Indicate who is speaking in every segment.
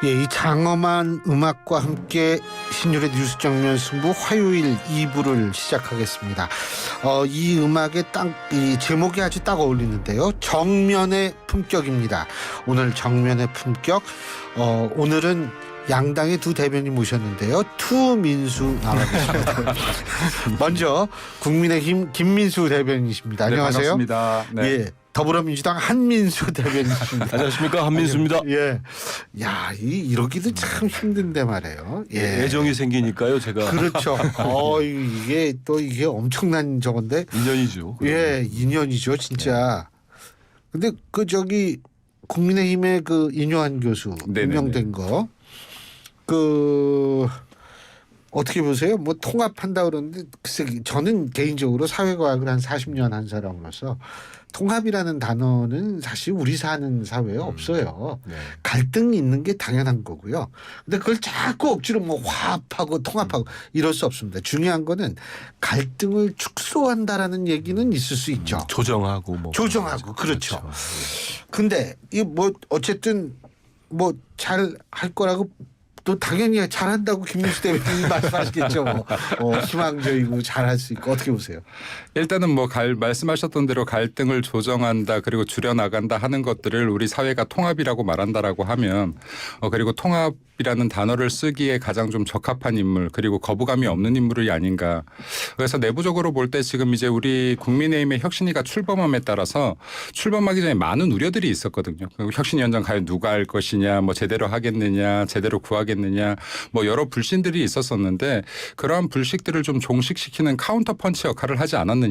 Speaker 1: 예, 이 장엄한 음악과 함께 신율의 뉴스 정면 승부 화요일 2부를 시작하겠습니다. 이 음악의 이 제목이 아주 딱 어울리는데요. 정면의 품격입니다. 오늘 정면의 품격. 오늘은 양당의 두 대변인 모셨는데요. 투민수 나와 계십니다. 먼저 국민의힘 김민수 대변인이십니다. 안녕하세요.
Speaker 2: 네, 반갑습니다. 네.
Speaker 1: 예. 더불어민주당 한민수 대변인입니다.
Speaker 2: 안녕하십니까, 한민수입니다.
Speaker 1: 예, 야, 이러기도 참 힘든데 말이에요. 예,
Speaker 2: 애정이 생기니까요, 제가.
Speaker 1: 그렇죠. 이게 엄청난 저건데.
Speaker 2: 인연이죠.
Speaker 1: 예, 인연이죠, 진짜. 근데 국민의힘의 그 인요한 교수 임명된 거, 어떻게 보세요? 뭐 통합한다 그러는데 글쎄 저는 개인적으로 사회과학을 한 40년 한 사람으로서 통합이라는 단어는 사실 우리 사는 사회에 없어요.
Speaker 2: 네.
Speaker 1: 갈등이 있는 게 당연한 거고요. 근데 그걸 자꾸 억지로 뭐 화합하고 통합하고 이럴 수 없습니다. 중요한 거는 갈등을 축소한다라는 얘기는 있을 수 있죠.
Speaker 2: 조정하고
Speaker 1: 조정하고 그렇죠. 근데 이 뭐 어쨌든 뭐 잘 할 거라고 또 당연히 잘한다고 김민수 대변인이 말씀하시겠죠. 희망적이고 잘할 수 있고 어떻게 보세요?
Speaker 3: 일단은 말씀하셨던 대로 갈등을 조정한다 그리고 줄여나간다 하는 것들을 우리 사회가 통합이라고 말한다라고 하면 그리고 통합이라는 단어를 쓰기에 가장 좀 적합한 인물 그리고 거부감이 없는 인물이 아닌가. 그래서 내부적으로 볼 때 지금 이제 우리 국민의힘의 혁신위가 출범함에 따라서 출범하기 전에 많은 우려들이 있었거든요. 혁신위원장 과연 누가 할 것이냐, 뭐 제대로 하겠느냐, 제대로 구하겠느냐, 뭐 여러 불신들이 있었었는데 그러한 불식들을 좀 종식시키는 카운터 펀치 역할을 하지 않았느냐.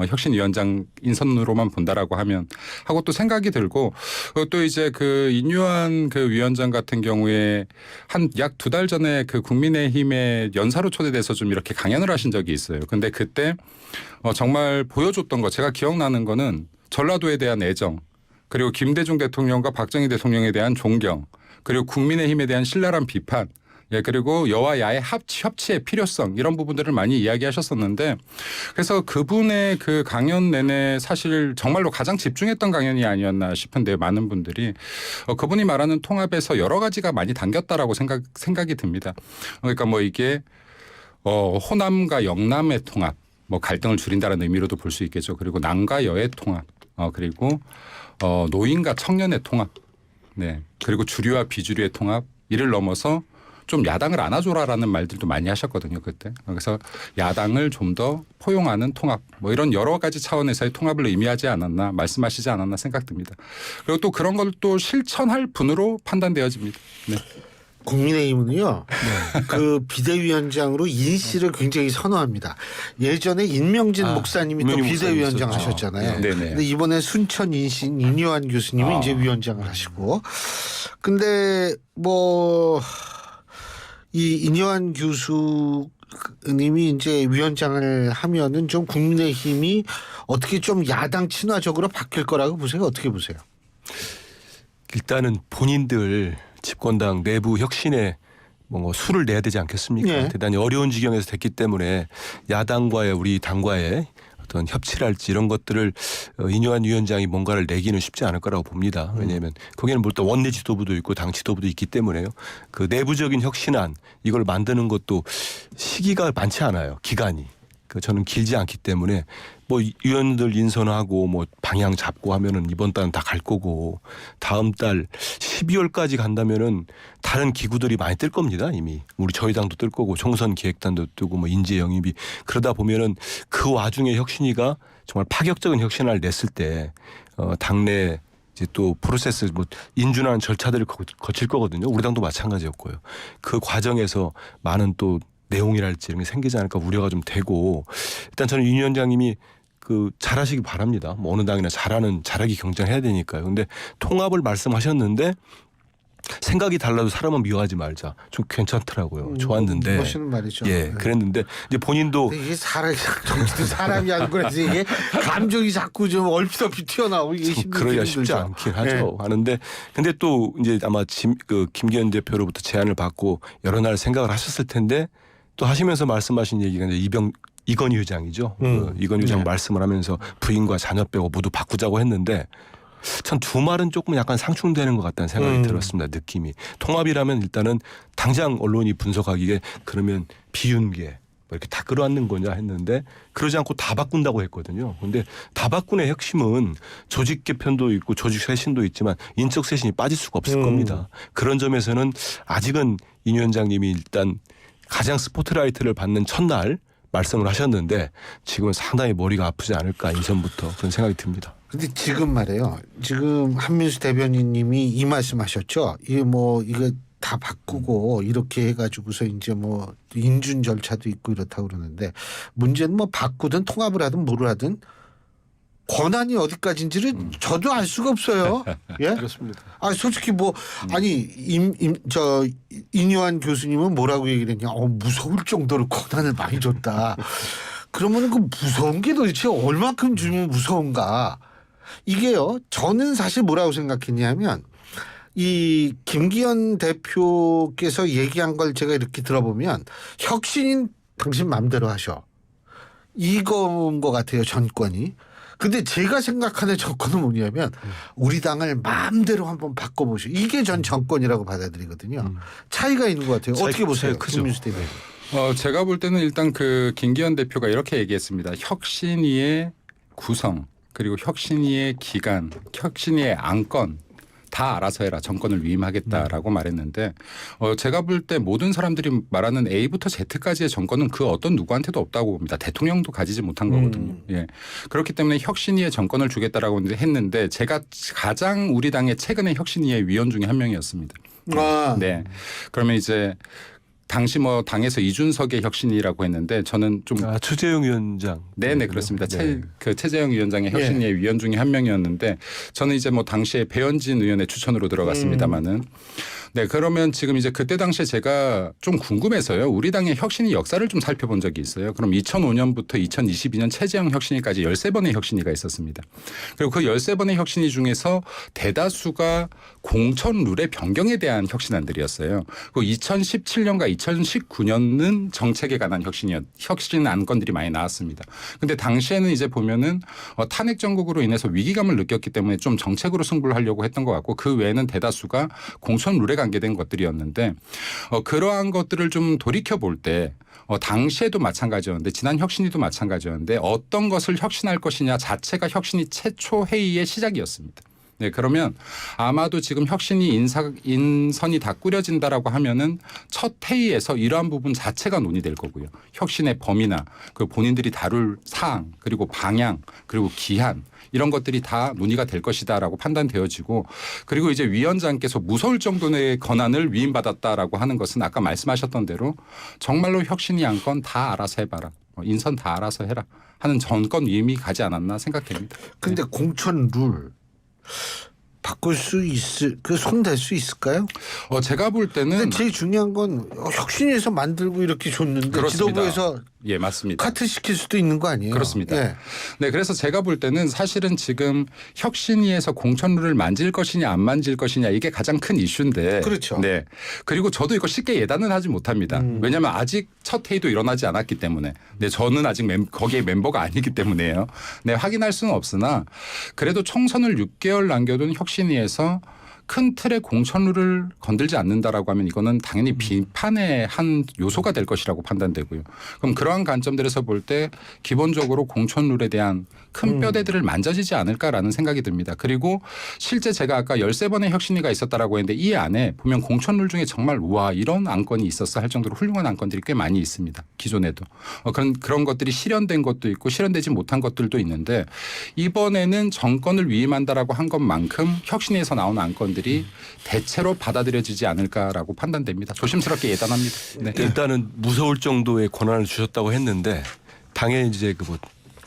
Speaker 3: 혁신위원장 인선으로만 본다라고 하면 하고 또 생각이 들고 또 이제 그 인유한 그 위원장 같은 경우에 한 약 2달 전에 그 국민의힘의 연사로 초대돼서 좀 이렇게 강연을 하신 적이 있어요. 근데 그때 정말 보여줬던 거 제가 기억나는 거는 전라도에 대한 애정 그리고 김대중 대통령과 박정희 대통령에 대한 존경 그리고 국민의힘에 대한 신랄한 비판 그리고 여와 야의 협치의 필요성 이런 부분들을 많이 이야기하셨었는데 그래서 그분의 그 강연 내내 사실 정말로 가장 집중했던 강연이 아니었나 싶은데 많은 분들이 그분이 말하는 통합에서 여러 가지가 많이 담겼다라고 생각이 듭니다. 그러니까 뭐 이게 호남과 영남의 통합 뭐 갈등을 줄인다는 의미로도 볼 수 있겠죠. 그리고 남과 여의 통합 그리고 노인과 청년의 통합 그리고 주류와 비주류의 통합 이를 넘어서 좀 야당을 안아줘라라는 말들도 많이 하셨거든요. 그때. 그래서 야당을 좀 더 포용하는 통합 뭐 이런 여러 가지 차원에서의 통합을 의미하지 않았나 말씀하시지 않았나 생각됩니다. 그리고 또 그런 걸 또 실천할 분으로 판단되어집니다. 네.
Speaker 1: 국민의힘은요. 그 비대위원장으로 인 씨를 굉장히 선호합니다. 예전에 인명진 목사님이 또 비대위원장 하셨잖아요. 근데 이번에 순천 인신 인요한 교수님이 이제 위원장을 하시고 근데 이 인요한 교수님이 이제 위원장을 하면은 좀 국민의힘이 어떻게 좀 야당 친화적으로 바뀔 거라고 보세요? 어떻게 보세요?
Speaker 2: 일단은 본인들 집권당 내부 혁신에 수를 내야 되지 않겠습니까?
Speaker 1: 예.
Speaker 2: 대단히 어려운 지경에서 됐기 때문에 야당과의 우리 당과의 어떤 협치랄지 이런 것들을 인요한 위원장이 뭔가를 내기는 쉽지 않을 거라고 봅니다. 왜냐하면 거기는 또 원내 지도부도 있고 당 지도부도 있기 때문에요. 그 내부적인 혁신안 이걸 만드는 것도 시기가 많지 않아요. 기간이. 저는 길지 않기 때문에 위원들 인선하고 방향 잡고 하면은 이번 달은 다 갈 거고 다음 달 12월까지 간다면은 다른 기구들이 많이 뜰 겁니다. 이미 저희 당도 뜰 거고 총선 기획단도 뜨고 인재 영입이 그러다 보면은 그 와중에 혁신위가 정말 파격적인 혁신안을 냈을 때 당내 이제 또 프로세스 인준하는 절차들을 거칠 거거든요. 우리 당도 마찬가지였고요. 그 과정에서 많은 또 내용이랄지 이런 게 생기지 않을까 우려가 좀 되고 일단 저는 윤 위원장님이 잘하시기 바랍니다. 어느 당이나 잘하기 경쟁해야 되니까요. 근데 통합을 말씀하셨는데 생각이 달라도 사람은 미워하지 말자. 좀 괜찮더라고요. 좋았는데.
Speaker 1: 멋있는 말이죠.
Speaker 2: 예, 그랬는데 이제 본인도
Speaker 1: 이게 정치도 사람이 안 그래서 이게 감정이 자꾸 좀 얼핏얼핏 튀어나오고 이게
Speaker 2: 그러기가 쉽지 않긴 하죠. 하는데 근데 또 이제 아마 김기현 대표로부터 제안을 받고 여러 날 생각을 하셨을 텐데 또 하시면서 말씀하신 얘기가 이제 이건희 회장이죠. 이건희 회장 말씀을 하면서 부인과 자녀 빼고 모두 바꾸자고 했는데 전 두 말은 조금 약간 상충되는 것 같다는 생각이 들었습니다. 느낌이. 통합이라면 일단은 당장 언론이 분석하기에 그러면 비윤계 뭐 이렇게 다 끌어안는 거냐 했는데 그러지 않고 다 바꾼다고 했거든요. 그런데 다 바꾼의 핵심은 조직 개편도 있고 조직 쇄신도 있지만 인적 쇄신이 빠질 수가 없을 겁니다. 그런 점에서는 아직은 인 위원장님이 일단 가장 스포트라이트를 받는 첫날 말씀을 하셨는데 지금은 상당히 머리가 아프지 않을까 이전부터 그런 생각이 듭니다.
Speaker 1: 근데 지금 말이에요. 지금 한민수 대변인님이 이 말씀하셨죠. 이거 다 바꾸고 이렇게 해가지고서 이제 뭐 인준 절차도 있고 이렇다고 그러는데 문제는 뭐 바꾸든 통합을 하든 뭐를 하든 권한이 어디까지인지를 저도 알 수가 없어요. 예?
Speaker 2: 그렇습니다.
Speaker 1: 아 솔직히 뭐 아니 인요한 교수님은 뭐라고 얘기를 했냐? 무서울 정도로 권한을 많이 줬다. 그러면 그 무서운 게 도대체 얼마큼 주면 무서운가? 이게요. 저는 사실 뭐라고 생각했냐면 이 김기현 대표께서 얘기한 걸 제가 이렇게 들어보면 혁신인 당신 마음대로 하셔. 이거인 것 같아요. 정권이. 근데 제가 생각하는 정권은 뭐냐면 우리 당을 마음대로 한번 바꿔보시오. 이게 전 정권이라고 받아들이거든요. 차이가 있는 것 같아요. 어떻게 보세요?
Speaker 2: 크죠.
Speaker 1: 김민수 대변인.
Speaker 3: 제가 볼 때는 일단 그 김기현 대표가 이렇게 얘기했습니다. 혁신위의 구성 그리고 혁신위의 기간, 혁신위의 안건 다 알아서 해라. 정권을 위임하겠다라고 말했는데 제가 볼 때 모든 사람들이 말하는 A부터 Z까지의 정권은 그 어떤 누구한테도 없다고 봅니다. 대통령도 가지지 못한 거거든요. 예. 그렇기 때문에 혁신위의 정권을 주겠다라고 했는데 제가 가장 우리 당의 최근의 혁신위의 위원 중에 한 명이었습니다. 네. 그러면 이제 당시 뭐 당에서 이준석의 혁신이라고 했는데 저는 좀
Speaker 2: 최재형 위원장.
Speaker 3: 네네 그렇습니다.
Speaker 2: 네.
Speaker 3: 최재형 위원장의 혁신위의 위원 중에 한 명이었는데 저는 이제 뭐 당시에 배현진 의원의 추천으로 들어갔습니다마는 네 그러면 지금 이제 그때 당시에 제가 좀 궁금해서요. 우리 당의 혁신위 역사를 좀 살펴본 적이 있어요. 그럼 2005년부터 2022년 최재형 혁신위까지 13번의 혁신위가 있었습니다. 그리고 그 13번의 혁신위 중에서 대다수가 공천 룰의 변경에 대한 혁신안들이었어요. 그 2017년과 2019년은 정책에 관한 혁신 안건들이 많이 나왔습니다. 근데 당시에는 이제 보면은 탄핵 정국으로 인해서 위기감을 느꼈기 때문에 좀 정책으로 승부를 하려고 했던 것 같고 그 외에는 대다수가 공천 룰에 관계된 것들이었는데 그러한 것들을 좀 돌이켜 볼 때 당시에도 마찬가지였는데 지난 혁신위도 마찬가지였는데 어떤 것을 혁신할 것이냐 자체가 혁신위 최초 회의의 시작이었습니다. 네, 그러면 아마도 지금 혁신이 인선이 다 꾸려진다라고 하면은 첫 회의에서 이러한 부분 자체가 논의될 거고요. 혁신의 범위나 그 본인들이 다룰 사항 그리고 방향 그리고 기한 이런 것들이 다 논의가 될 것이다라고 판단되어지고 그리고 이제 위원장께서 무서울 정도의 권한을 위임받았다라고 하는 것은 아까 말씀하셨던 대로 정말로 혁신이 안건 다 알아서 해봐라. 인선 다 알아서 해라 하는 정권 위임이 가지 않았나 생각됩니다.
Speaker 1: 근데 공천 룰 바꿀 수 손댈 수 있을까요?
Speaker 3: 제가 볼 때는
Speaker 1: 근데 제일 중요한 건 혁신위에서 만들고 이렇게 줬는데
Speaker 3: 그렇습니다.
Speaker 1: 지도부에서
Speaker 3: 예, 맞습니다.
Speaker 1: 카트 시킬 수도 있는 거 아니에요?
Speaker 3: 그렇습니다.
Speaker 1: 예.
Speaker 3: 네, 그래서 제가 볼 때는 사실은 지금 혁신위에서 공천룰을 만질 것이냐 안 만질 것이냐 이게 가장 큰 이슈인데.
Speaker 1: 그렇죠.
Speaker 3: 네. 그리고 저도 이거 쉽게 예단은 하지 못합니다. 왜냐하면 아직 첫 회의도 일어나지 않았기 때문에. 네, 저는 아직 거기에 멤버가 아니기 때문에요. 네, 확인할 수는 없으나 그래도 총선을 6개월 남겨둔 혁신위에서 큰 틀의 공천룰을 건들지 않는다라고 하면 이거는 당연히 비판의 한 요소가 될 것이라고 판단되고요. 그럼 그러한 관점들에서 볼 때 기본적으로 공천룰에 대한 큰 뼈대들을 만져지지 않을까라는 생각이 듭니다. 그리고 실제 제가 아까 13번의 혁신위가 있었다라고 했는데 이 안에 보면 공천룰 중에 정말 우와 이런 안건이 있었어 할 정도로 훌륭한 안건들이 꽤 많이 있습니다. 기존에도. 그런 것들이 실현된 것도 있고 실현되지 못한 것들도 있는데 이번에는 정권을 위임한다라고 한 것만큼 혁신위에서 나온 안건들이 대체로 받아들여지지 않을까라고 판단됩니다. 조심스럽게 예단합니다. 네.
Speaker 2: 일단은 무서울 정도의 권한을 주셨다고 했는데 당에 이제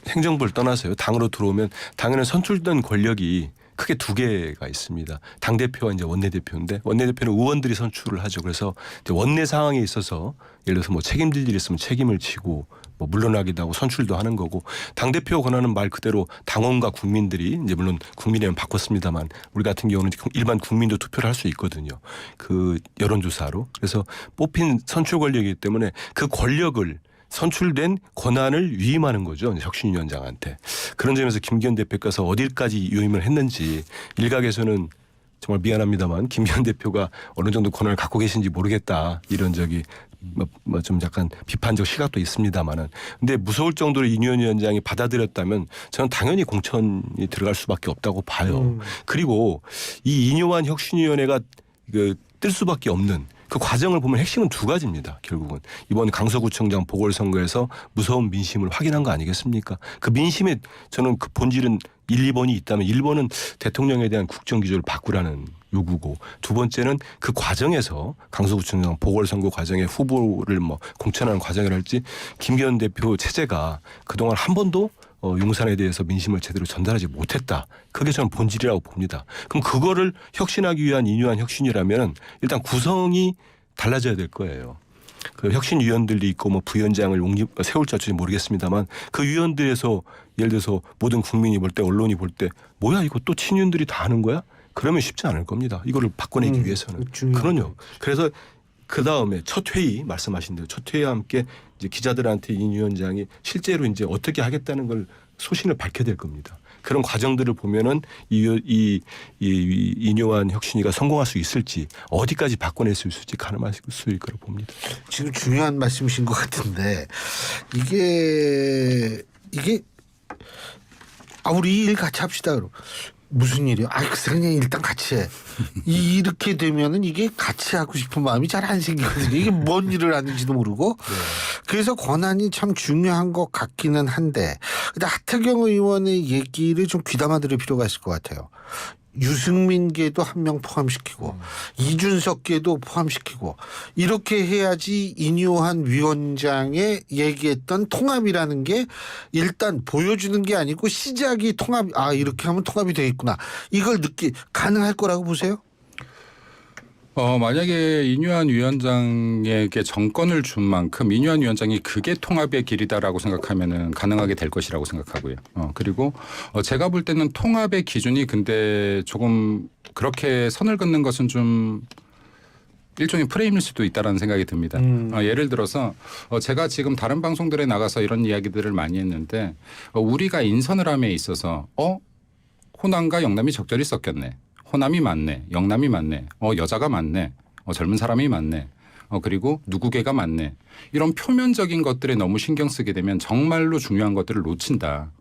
Speaker 2: 행정부를 떠나서요. 당으로 들어오면 당에는 선출된 권력이 크게 두 개가 있습니다. 당대표와 이제 원내대표인데 원내대표는 의원들이 선출을 하죠. 그래서 원내 상황에 있어서 예를 들어서 책임질 일이 있으면 책임을 지고 물러나기도 하고 선출도 하는 거고 당대표 권한은 말 그대로 당원과 국민들이 이제 물론 국민의힘은 바꿨습니다만 우리 같은 경우는 일반 국민도 투표를 할 수 있거든요. 그 여론조사로. 그래서 뽑힌 선출 권력이기 때문에 그 권력을 선출된 권한을 위임하는 거죠. 혁신위원장한테. 그런 점에서 김기현 대표께서 어딜까지 위임을 했는지 일각에서는 정말 미안합니다만 김기현 대표가 어느 정도 권한을 갖고 계신지 모르겠다. 이런 적이 좀 약간 비판적 시각도 있습니다만은. 근데 무서울 정도로 이뉴현 위원장이 받아들였다면 저는 당연히 공천이 들어갈 수밖에 없다고 봐요. 그리고 이 이뇨한 혁신위원회가 뜰 수밖에 없는 그 과정을 보면 핵심은 두 가지입니다. 결국은 이번 강서구청장 보궐선거에서 무서운 민심을 확인한 거 아니겠습니까? 그 민심의 저는 그 본질은 1, 2번이 있다면 1번은 대통령에 대한 국정기조를 바꾸라는 요구고 두 번째는 그 과정에서 강서구청장 보궐선거 과정에 후보를 공천하는 과정이랄지 김기현 대표 체제가 그동안 한 번도 용산에 대해서 민심을 제대로 전달하지 못했다. 그게 저는 본질이라고 봅니다. 그럼 그거를 혁신하기 위한 이뇨한 혁신이라면 일단 구성이 달라져야 될 거예요. 그 혁신위원들이 있고 부위원장을 세울지 어쩔지 모르겠습니다만 그 위원들에서 예를 들어서 모든 국민이 볼 때 언론이 볼 때 뭐야 이거 또 친윤들이 다 하는 거야? 그러면 쉽지 않을 겁니다. 이거를 바꿔내기 위해서는. 그럼요. 그래서 그 다음에 첫 회의 말씀하신 대로 첫 회의와 함께 이제 기자들한테 이 위원장이 실제로 이제 어떻게 하겠다는 걸 소신을 밝혀야 될 겁니다. 그런 과정들을 보면은 이뇨한 혁신위가 성공할 수 있을지 어디까지 바꿔낼 수 있을지 가늠할 수 있을 거라고 봅니다.
Speaker 1: 지금 중요한 말씀이신 것 같은데 이게 우리 일 같이 합시다. 그럼. 무슨 일이요? 그냥 일단 같이 해. 이렇게 되면은 이게 같이 하고 싶은 마음이 잘 안 생기거든요. 이게 뭔 일을 하는지도 모르고. 네. 그래서 권한이 참 중요한 것 같기는 한데, 근데 하태경 의원의 얘기를 좀 귀담아 들을 필요가 있을 것 같아요. 유승민계도 한 명 포함시키고 이준석계도 포함시키고 이렇게 해야지 이뇨한 위원장의 얘기했던 통합이라는 게 일단 보여주는 게 아니고 시작이 통합 이렇게 하면 통합이 되겠구나 이걸 가능할 거라고 보세요?
Speaker 3: 만약에 이뇨한 위원장에게 정권을 준 만큼 이뇨한 위원장이 그게 통합의 길이다라고 생각하면은 가능하게 될 것이라고 생각하고요. 그리고 제가 볼 때는 통합의 기준이 근데 조금 그렇게 선을 긋는 것은 좀 일종의 프레임일 수도 있다라는 생각이 듭니다. 예를 들어서 제가 지금 다른 방송들에 나가서 이런 이야기들을 많이 했는데 우리가 인선을 함에 있어서 호남과 영남이 적절히 섞였네. 호남이 많네. 영남이 많네. 여자가 많네. 젊은 사람이 많네. 그리고 누구개가 많네. 이런 표면적인 것들에 너무 신경 쓰게 되면 정말로 중요한 것들을 놓친다.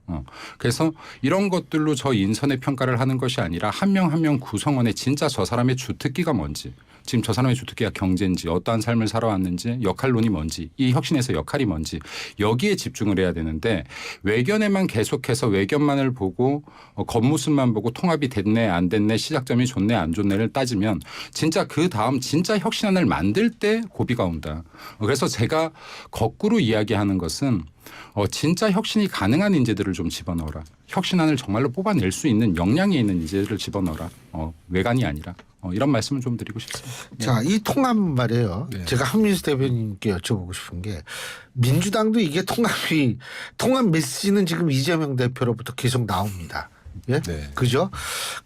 Speaker 3: 그래서 이런 것들로 저 인선의 평가를 하는 것이 아니라 한 명 한 명 구성원의 진짜 저 사람의 주특기가 뭔지 지금 저 사람의 주특기가 경제인지 어떠한 삶을 살아왔는지 역할론이 뭔지 이 혁신에서 역할이 뭔지 여기에 집중을 해야 되는데 외견에만 계속해서 외견만을 보고 겉모습만 보고 통합이 됐네 안 됐네 시작점이 좋네 안 좋네를 따지면 진짜 그 다음 진짜 혁신안을 만들 때 고비가 온다. 그래서 제가 거꾸로 이야기하는 것은 진짜 혁신이 가능한 인재들을 좀 집어넣어라. 혁신안을 정말로 뽑아낼 수 있는 역량이 있는 인재들을 집어넣어라. 외관이 아니라. 이런 말씀을 좀 드리고 싶습니다.
Speaker 1: 자, 이 통합 말이에요. 네. 제가 한민수 대변인께 여쭤보고 싶은 게 민주당도 이게 통합 메시지는 지금 이재명 대표로부터 계속 나옵니다. 예? 네. 그죠?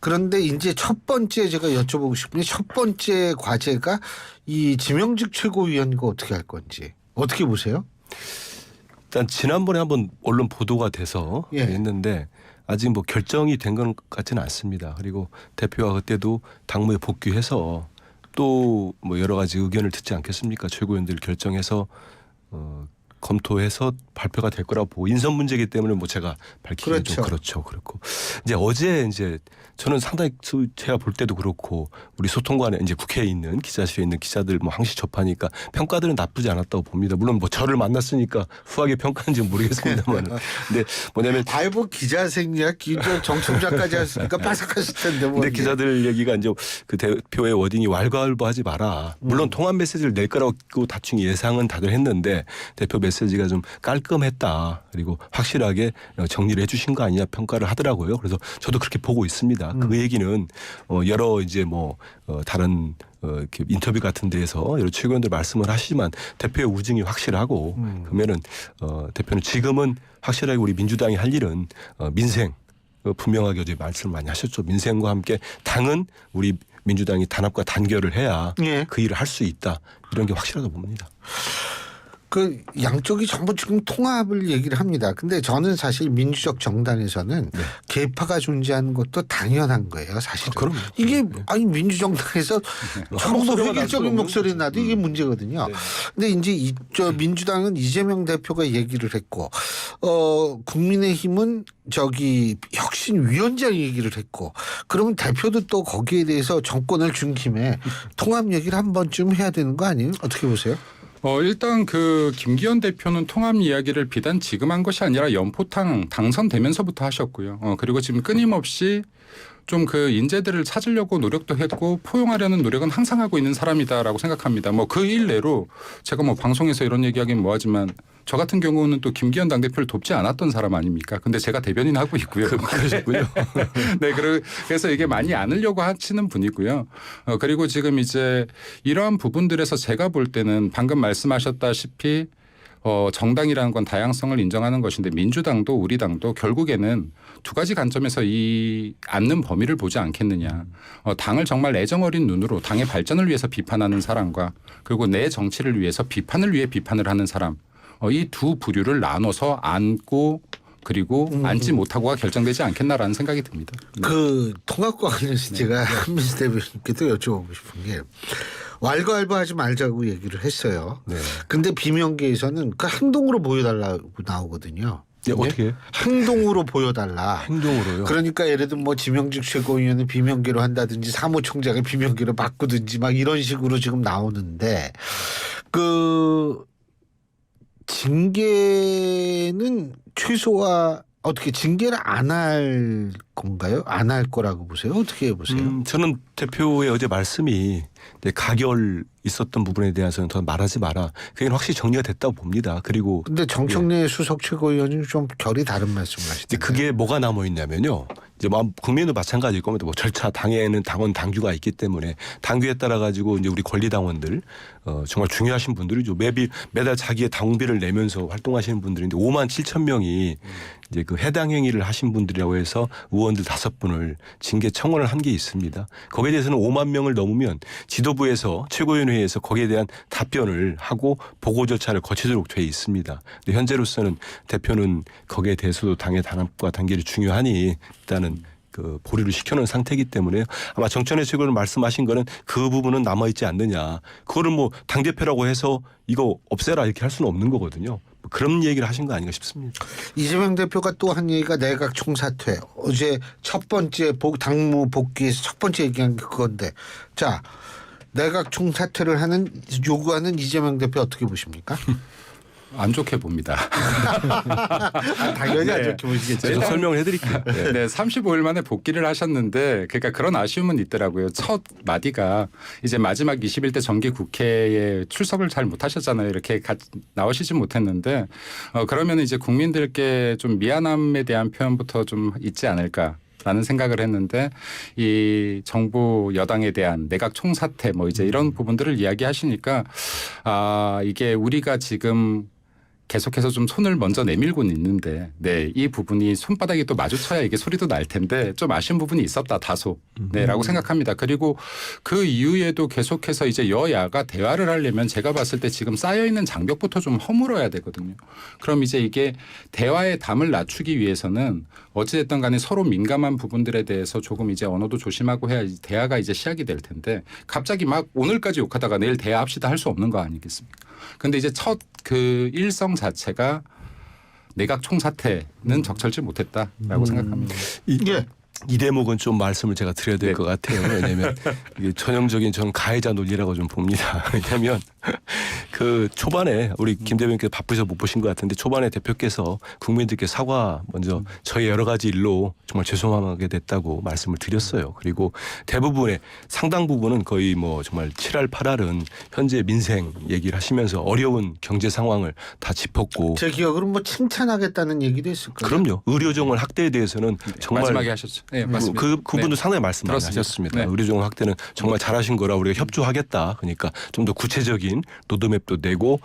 Speaker 1: 그런데 이제 첫 번째 제가 여쭤보고 싶은 게 첫 번째 과제가 이 지명직 최고위원과 어떻게 할 건지 어떻게 보세요?
Speaker 2: 일단 지난번에 한번 언론 보도가 돼서 했는데 아직 결정이 된 것 같지는 않습니다. 그리고 대표가 그때도 당무에 복귀해서 또 여러 가지 의견을 듣지 않겠습니까? 최고위원들 결정해서 검토해서 발표가 될 거라고 보고 인선 문제이기 때문에 제가 밝히기가 좀 그렇죠. 그렇고 어제 저는 상당히 제가 볼 때도 그렇고 우리 소통관에 이제 국회에 있는 기자실에 있는 기자들 항시 접하니까 평가들은 나쁘지 않았다고 봅니다. 물론 저를 만났으니까 후하게 평가하는지 모르겠습니다만 근데 뭐냐면
Speaker 1: 기자 생략 기자 정청자까지 했으니까 빠삭하실 텐데
Speaker 2: 근데 기자들 얘기가 이제 그 대표의 워딩이 왈가왈부하지 마라. 물론 통합 메시지를 낼 거라고 대충 예상은 다들 했는데 대표 메시지가 좀 깔끔했다. 그리고 확실하게 정리를 해주신 거 아니냐 평가를 하더라고요. 그래서 저도 그렇게 보고 있습니다. 그 얘기는 여러 이제 다른 이렇게 인터뷰 같은 데에서 여러 최고위원들 말씀을 하시지만 대표의 우증이 확실하고 그러면은 대표는 지금은 확실하게 우리 민주당이 할 일은 민생 분명하게 어제 말씀을 많이 하셨죠. 민생과 함께 당은 우리 민주당이 단합과 단결을 해야 그 일을 할 수 있다. 이런 게 확실하다고 봅니다.
Speaker 1: 그 양쪽이 전부 지금 통합을 얘기를 합니다. 근데 저는 사실 민주적 정당에서는 계파가 존재하는 것도 당연한 거예요. 사실은.
Speaker 2: 그럼요.
Speaker 1: 이게
Speaker 2: 네.
Speaker 1: 아니 민주정당에서 전부
Speaker 2: 목소리가 날 수가
Speaker 1: 획일적인
Speaker 2: 없는
Speaker 1: 목소리 나도 이게 문제거든요. 근데 이제 저 민주당은 이재명 대표가 얘기를 했고 국민의힘은 저기 혁신위원장 얘기를 했고 그러면 대표도 또 거기에 대해서 정권을 준 김에 통합 얘기를 한 번쯤 해야 되는 거 아니에요? 어떻게 보세요?
Speaker 3: 일단 그 김기현 대표는 통합 이야기를 비단 지금 한 것이 아니라 연포탕 당선되면서부터 하셨고요. 그리고 지금 끊임없이 좀 그 인재들을 찾으려고 노력도 했고 포용하려는 노력은 항상 하고 있는 사람이다라고 생각합니다. 뭐 그 일례로 제가 뭐 방송에서 이런 얘기하긴 뭐하지만 저 같은 경우는 또 김기현 당대표를 돕지 않았던 사람 아닙니까? 근데 제가 대변인 하고 있고요.
Speaker 2: 그러셨군요.
Speaker 3: 네, 그래서 이게 많이 안으려고 하시는 분이고요. 그리고 지금 이제 이러한 부분들에서 제가 볼 때는 방금 말씀하셨다시피 정당이라는 건 다양성을 인정하는 것인데 민주당도 우리 당도 결국에는 두 가지 관점에서 이 앉는 범위를 보지 않겠느냐. 당을 정말 애정 어린 눈으로 당의 발전을 위해서 비판하는 사람과 그리고 내 정치를 위해서 비판을 위해 비판을 하는 사람. 이 두 부류를 나눠서 앉고 그리고 앉지 못하고가 결정되지 않겠나라는 생각이 듭니다.
Speaker 1: 그 통합과 관련해서 제가 한민수 대표님께도 여쭤보고 싶은 게 왈가왈부하지 말자고 얘기를 했어요.
Speaker 2: 네.
Speaker 1: 근데 비명계에서는 그 행동으로 보여달라고 나오거든요.
Speaker 2: 예, 어떻게?
Speaker 1: 행동으로 보여달라.
Speaker 2: 행동으로요.
Speaker 1: 그러니까 예를 들면 뭐 지명직 최고위원은 비명계로 한다든지 사무총장을 비명계로 바꾸든지 막 이런 식으로 지금 나오는데 그 징계는 최소화 어떻게 징계를 안 할 건가요? 안 할 거라고 보세요? 어떻게 보세요?
Speaker 2: 저는 대표의 어제 말씀이 가결 있었던 부분에 대해서는 더 말하지 마라. 그게 확실히 정리가 됐다고 봅니다. 그리고
Speaker 1: 근데 정청래 수석 최고위원이 좀 결이 다른 말씀을
Speaker 2: 이제
Speaker 1: 하시던데.
Speaker 2: 그게 뭐가 남아 있냐면요. 이제 국민도 마찬가지일 겁니다. 뭐 절차 당에는 당원 당규가 있기 때문에 당규에 따라 가지고 이제 우리 권리 당원들 정말 중요하신 분들이죠. 매달 자기의 당비를 내면서 활동하시는 분들인데 5만 7천 명이 이제 그 해당 행위를 하신 분들이라고 해서 의원들 5분을 징계 청원을 한 게 있습니다. 거기에 대해서는 5만 명을 넘으면 지도부에서 최고위원회에서 거기에 대한 답변을 하고 보고 절차를 거치도록 돼 있습니다. 근데 현재로서는 대표는 거기에 대해서도 당의 단합과 단계를 중요하니 일단은 그 보류를 시켜놓은 상태이기 때문에 아마 정청래 최고위원 말씀하신 거는 그 부분은 남아있지 않느냐. 그거를 뭐 당대표라고 해서 이거 없애라 이렇게 할 수는 없는 거거든요. 그런 얘기를 하신 거 아닌가 싶습니다.
Speaker 1: 이재명 대표가 또 한 얘기가 내각 총사퇴. 어제 첫 번째 당무 복귀에서 첫 번째 얘기한 게 그건데. 자, 내각 총사퇴를 요구하는 이재명 대표 어떻게 보십니까?
Speaker 3: 안 좋게 봅니다.
Speaker 1: 당연히 안
Speaker 3: 네.
Speaker 1: 좋게 보시겠죠.
Speaker 2: 제가 설명을 해드릴게요. 네.
Speaker 3: 네, 35일 만에 복귀를 하셨는데 그러니까 그런 아쉬움은 있더라고요. 첫 마디가 이제 마지막 21대 정기 국회에 출석을 잘 못하셨잖아요. 이렇게 나오시지 못했는데 그러면 이제 국민들께 좀 미안함에 대한 표현부터 좀 있지 않을까. 라는 생각을 했는데 이 정부 여당에 대한 내각 총사퇴 뭐 이제 이런 부분들을 이야기하시니까 이게 우리가 지금 계속해서 좀 손을 먼저 내밀고는 있는데 네, 이 부분이 손바닥이 또 마주쳐야 이게 소리도 날 텐데 좀 아쉬운 부분이 있었다 다소 네라고 생각합니다. 그리고 그 이후에도 계속해서 이제 여야가 대화를 하려면 제가 봤을 때 지금 쌓여 있는 장벽부터 좀 허물어야 되거든요. 그럼 이제 이게 대화의 담을 낮추기 위해서는 어찌됐든 간에 서로 민감한 부분들에 대해서 조금 이제 언어도 조심하고 해야 대화가 이제 시작이 될 텐데 갑자기 막 오늘까지 욕하다가 내일 대화합시다 할 수 없는 거 아니겠습니까? 근데 이제 첫 그 일성 자체가 내각 총사퇴는 적절치 못했다라고 생각합니다.
Speaker 2: 이 대목은 좀 말씀을 제가 드려야 될 것 같아요. 왜냐하면 이게 전형적인 저는 가해자 논리라고 좀 봅니다. 왜냐하면 그 초반에 우리 김 대변인께서 바쁘셔서 못 보신 것 같은데 초반에 대표께서 국민들께 사과 먼저 저희 여러 가지 일로 정말 죄송하게 됐다고 말씀을 드렸어요. 그리고 대부분의 상당 부분은 거의 뭐 정말 7할 8할은 현재 민생 얘기를 하시면서 어려운 경제 상황을 다 짚었고
Speaker 1: 제 기억으로는 뭐 칭찬하겠다는 얘기도 했을 거예요.
Speaker 2: 그럼요. 의료정원 확대에 대해서는 정말
Speaker 3: 마지막에 하셨죠. 네, 맞습니다.
Speaker 2: 그분도
Speaker 3: 네.
Speaker 2: 상당히 말씀 많이
Speaker 3: 들었습니다.
Speaker 2: 하셨습니다.
Speaker 3: 네.
Speaker 2: 의료정원 확대는 정말 잘하신 거라 우리가 협조하겠다. 그러니까 좀 더 구체적인 로드맵도 내고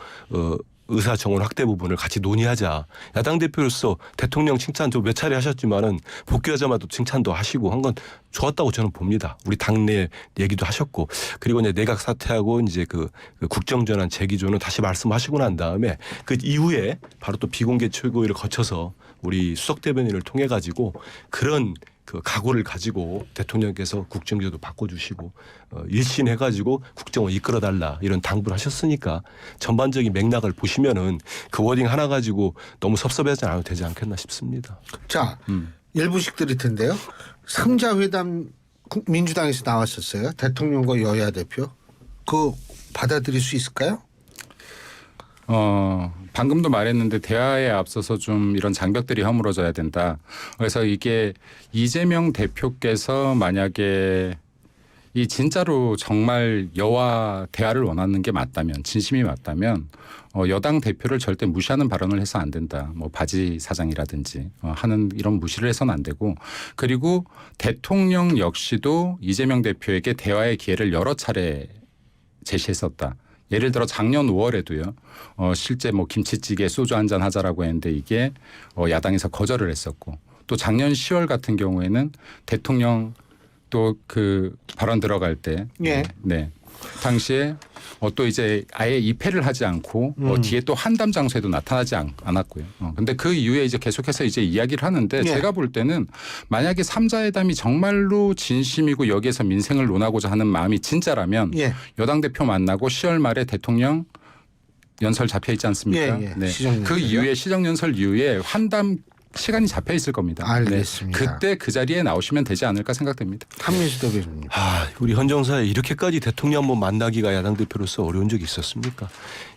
Speaker 2: 의사 정원 확대 부분을 같이 논의하자. 야당 대표로서 대통령 칭찬 좀 몇 차례 하셨지만은 복귀하자마자 칭찬도 하시고 한 건 좋았다고 저는 봅니다. 우리 당내 얘기도 하셨고 그리고 이제 내각 사퇴하고 이제 그 국정전환 재기조는 다시 말씀하시고 난 다음에 그 이후에 바로 또 비공개 최고위를 거쳐서 우리 수석 대변인을 통해 가지고 그런 그 각오를 가지고 대통령께서 국정제도 바꿔주시고 일신해가지고 국정을 이끌어달라 이런 당부를 하셨으니까 전반적인 맥락을 보시면은 그 워딩 하나 가지고 너무 섭섭해하지 않아도 되지 않겠나 싶습니다.
Speaker 1: 자, 일부씩 드릴 텐데요. 3자 회담 민주당에서 나왔었어요. 대통령과 여야 대표. 그거 받아들일 수 있을까요?
Speaker 3: 방금도 말했는데 대화에 앞서서 좀 이런 장벽들이 허물어져야 된다. 그래서 이게 이재명 대표께서 만약에 이 진짜로 정말 여와 대화를 원하는 게 맞다면 진심이 맞다면 여당 대표를 절대 무시하는 발언을 해서 안 된다. 뭐 바지 사장이라든지 하는 이런 무시를 해서는 안 되고 그리고 대통령 역시도 이재명 대표에게 대화의 기회를 여러 차례 제시했었다. 예를 들어 작년 5월에도요. 실제 뭐 김치찌개 소주 한잔 하자라고 했는데 이게 야당에서 거절을 했었고 또 작년 10월 같은 경우에는 대통령 또 그 발언 들어갈 때
Speaker 1: 예.
Speaker 3: 네. 당시에 또 이제 아예 입회를 하지 않고 뒤에 또 한담 장소에도 나타나지 않았고요. 근데 그 이후에 이제 계속해서 이제 이야기를 하는데
Speaker 1: 예.
Speaker 3: 제가 볼 때는 만약에 3자회담이 정말로 진심이고 여기에서 민생을 논하고자 하는 마음이 진짜라면
Speaker 1: 예.
Speaker 3: 여당 대표 만나고 10월 말에 대통령 연설 잡혀 있지 않습니까?
Speaker 1: 예, 예. 시정연설이요?
Speaker 3: 그 이후에 시정연설 이후에 환담 시간이 잡혀 있을 겁니다.
Speaker 1: 알겠습니다.
Speaker 3: 네. 그때 그 자리에 나오시면 되지 않을까 생각됩니다.
Speaker 1: 한민수 대변인님.
Speaker 2: 우리 헌정사에 이렇게까지 대통령 한번 만나기가 야당 대표로서 어려운 적이 있었습니까?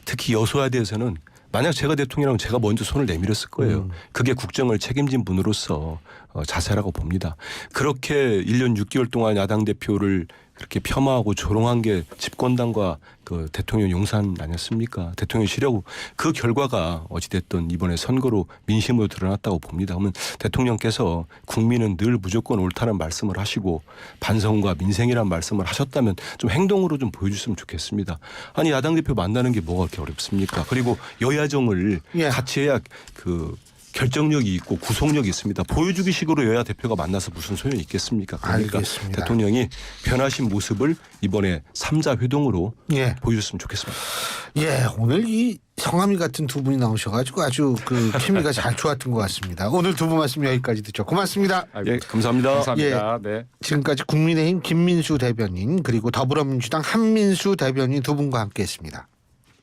Speaker 2: 특히 여소야에 대해서는 만약 제가 대통령이라면 제가 먼저 손을 내밀었을 거예요. 그게 국정을 책임진 분으로서 자세라고 봅니다. 그렇게 1년 6개월 동안 야당 대표를 그렇게 폄하하고 조롱한 게 집권당과 그 대통령 용산 아니었습니까? 대통령 시려고 그 결과가 어찌됐든 이번에 선거로 민심으로 드러났다고 봅니다. 그러면 대통령께서 국민은 늘 무조건 옳다는 말씀을 하시고 반성과 민생이란 말씀을 하셨다면 좀 행동으로 좀 보여줬으면 좋겠습니다. 아니 야당 대표 만나는 게 뭐가 그렇게 어렵습니까? 그리고 여야정을
Speaker 1: 예.
Speaker 2: 같이 해야 그 결정력이 있고 구속력이 있습니다. 보여주기 식으로 여야 대표가 만나서 무슨 소용이 있겠습니까? 그러니까
Speaker 1: 알겠습니다.
Speaker 2: 대통령이 변하신 모습을 이번에 3자 회동으로
Speaker 1: 예.
Speaker 2: 보여줬으면 좋겠습니다.
Speaker 1: 예, 오늘 이 성함이 같은 두 분이 나오셔가지고 아주 그 케미가 잘 좋았던 것 같습니다. 오늘 두 분 말씀 여기까지 듣죠. 고맙습니다.
Speaker 2: 예, 감사합니다.
Speaker 3: 감사합니다. 네.
Speaker 1: 지금까지 국민의힘 김민수 대변인 그리고 더불어민주당 한민수 대변인 두 분과 함께했습니다.